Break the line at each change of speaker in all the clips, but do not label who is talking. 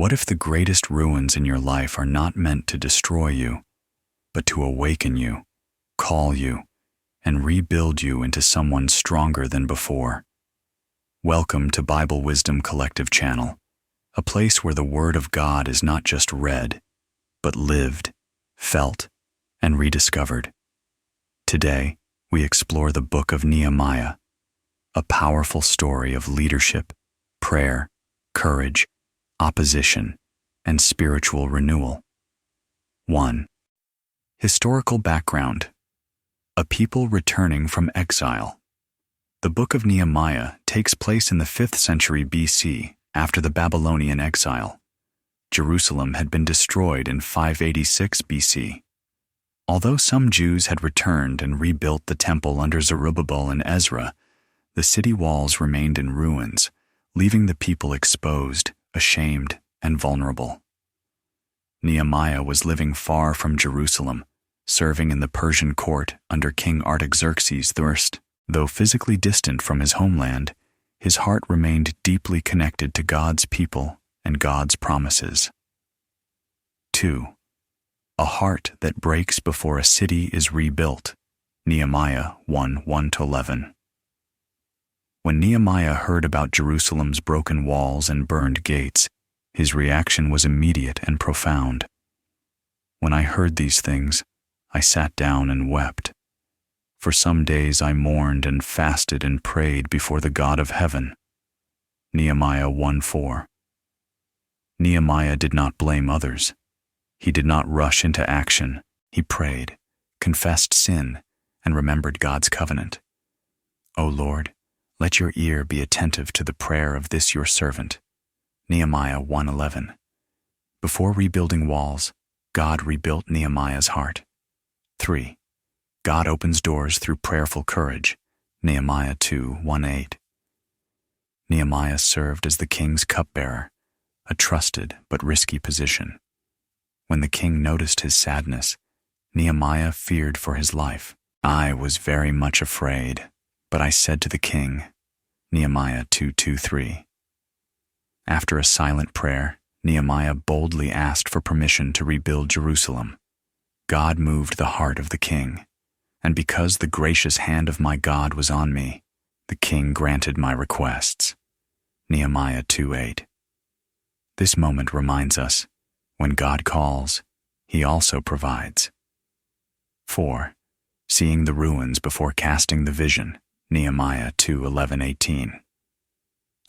What if the greatest ruins in your life are not meant to destroy you, but to awaken you, call you, and rebuild you into someone stronger than before? Welcome to Bible Wisdom Collective Channel, a place where the Word of God is not just read, but lived, felt, and rediscovered. Today, we explore the Book of Nehemiah, a powerful story of leadership, prayer, courage, opposition, and spiritual renewal. 1. Historical background. A people returning from exile. The Book of Nehemiah takes place in the 5th century BC after the Babylonian exile. Jerusalem had been destroyed in 586 BC. Although some Jews had returned and rebuilt the temple under Zerubbabel and Ezra, the city walls remained in ruins, leaving the people exposed, ashamed, and vulnerable. Nehemiah was living far from Jerusalem, serving in the Persian court under King Artaxerxes I. Though physically distant from his homeland, his heart remained deeply connected to God's people and God's promises. 2. A heart that breaks before a city is rebuilt. Nehemiah 1:1-11. When Nehemiah heard about Jerusalem's broken walls and burned gates, his reaction was immediate and profound. When I heard these things, I sat down and wept. For some days I mourned and fasted and prayed before the God of heaven. Nehemiah 1:4. Nehemiah did not blame others. He did not rush into action. He prayed, confessed sin, and remembered God's covenant. O Lord, let your ear be attentive to the prayer of this your servant. Nehemiah 1:11. Before rebuilding walls, God rebuilt Nehemiah's heart. 3. God opens doors through prayerful courage. Nehemiah 2:1-8. Nehemiah served as the king's cupbearer, a trusted but risky position. When the king noticed his sadness, Nehemiah feared for his life. I was very much afraid, but I said to the king, Nehemiah 2:2-3. After a silent prayer, Nehemiah boldly asked for permission to rebuild Jerusalem. God moved the heart of the king, and because the gracious hand of my God was on me, the king granted my requests. Nehemiah 2:8. This moment reminds us, when God calls, he also provides. 4. Seeing the ruins before casting the vision. Nehemiah 2:11-18.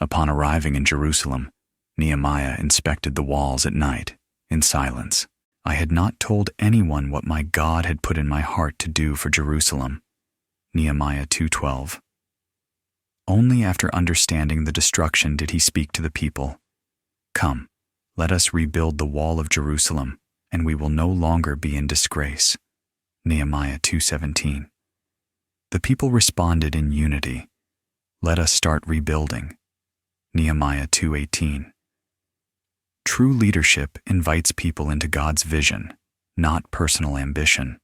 Upon arriving in Jerusalem, Nehemiah inspected the walls at night, in silence. I had not told anyone what my God had put in my heart to do for Jerusalem. Nehemiah 2:12. Only after understanding the destruction did he speak to the people. Come, let us rebuild the wall of Jerusalem, and we will no longer be in disgrace. Nehemiah 2:17. The people responded in unity. Let us start rebuilding. Nehemiah 2:18. True leadership invites people into God's vision, not personal ambition.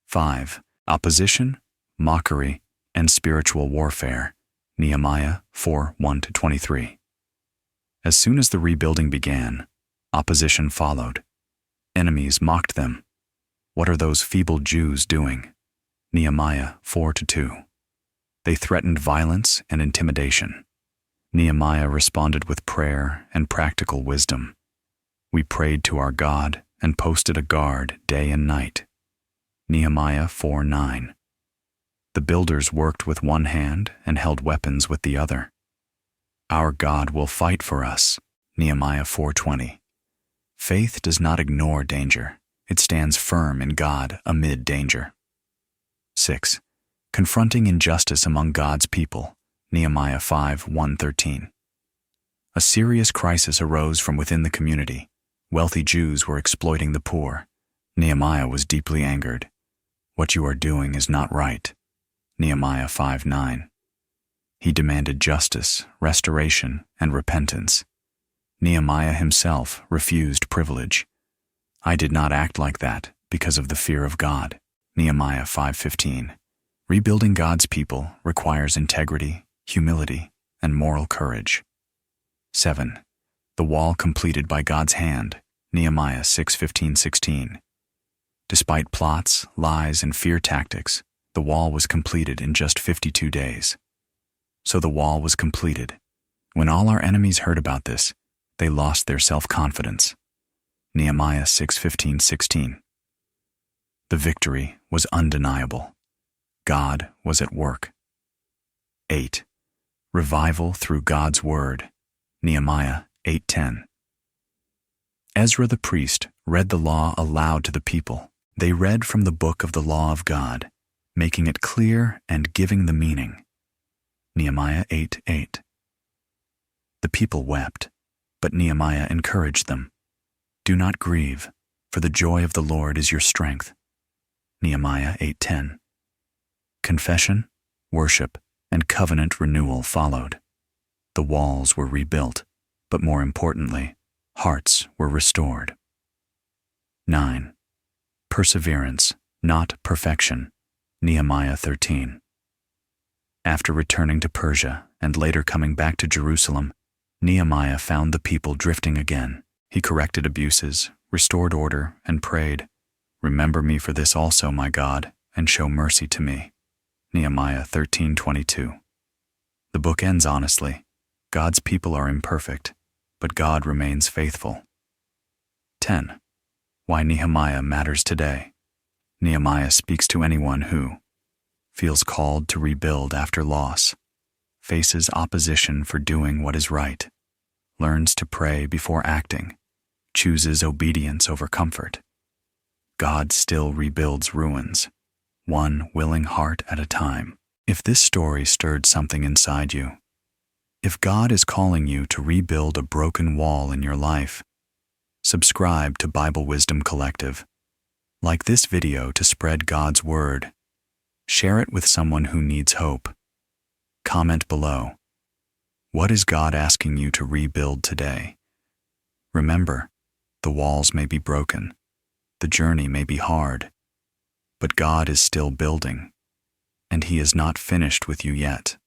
5. Opposition, mockery, and spiritual warfare. Nehemiah 4:1-23. As soon as the rebuilding began, opposition followed. Enemies mocked them. What are those feeble Jews doing? Nehemiah 4:2. They threatened violence and intimidation. Nehemiah responded with prayer and practical wisdom. We prayed to our God and posted a guard day and night. Nehemiah 4:9. The builders worked with one hand and held weapons with the other. Our God will fight for us. Nehemiah 4:20. Faith does not ignore danger. It stands firm in God amid danger. 6. Confronting injustice among God's people. Nehemiah 5:1-13. A serious crisis arose from within the community. Wealthy Jews were exploiting the poor. Nehemiah was deeply angered. What you are doing is not right. Nehemiah 5:9. He demanded justice, restoration, and repentance. Nehemiah himself refused privilege. I did not act like that because of the fear of God. Nehemiah 5:15. Rebuilding God's people requires integrity, humility, and moral courage. 7. The wall completed by God's hand, Nehemiah 6:15-16. Despite plots, lies, and fear tactics, the wall was completed in just 52 days. So the wall was completed. When all our enemies heard about this, they lost their self-confidence. Nehemiah 6:15-16. The victory was undeniable. God was at work. 8. Revival through God's Word, Nehemiah 8:10. Ezra the priest read the law aloud to the people. They read from the book of the law of God, making it clear and giving the meaning. Nehemiah 8:8. The people wept, but Nehemiah encouraged them. Do not grieve, for the joy of the Lord is your strength. Nehemiah 8:10. Confession, worship, and covenant renewal followed. The walls were rebuilt, but more importantly, hearts were restored. 9. Perseverance, not perfection, Nehemiah 13. After returning to Persia and later coming back to Jerusalem, Nehemiah found the people drifting again. He corrected abuses, restored order, and prayed, "Remember me for this also, my God, and show mercy to me." Nehemiah 13:22. The book ends honestly. God's people are imperfect, but God remains faithful. 10. Why Nehemiah matters today. Nehemiah speaks to anyone who feels called to rebuild after loss, faces opposition for doing what is right, learns to pray before acting, chooses obedience over comfort. God still rebuilds ruins, one willing heart at a time. If this story stirred something inside you, if God is calling you to rebuild a broken wall in your life, subscribe to Bible Wisdom Collective. Like this video to spread God's Word. Share it with someone who needs hope. Comment below. What is God asking you to rebuild today? Remember, the walls may be broken, the journey may be hard, but God is still building, and He is not finished with you yet.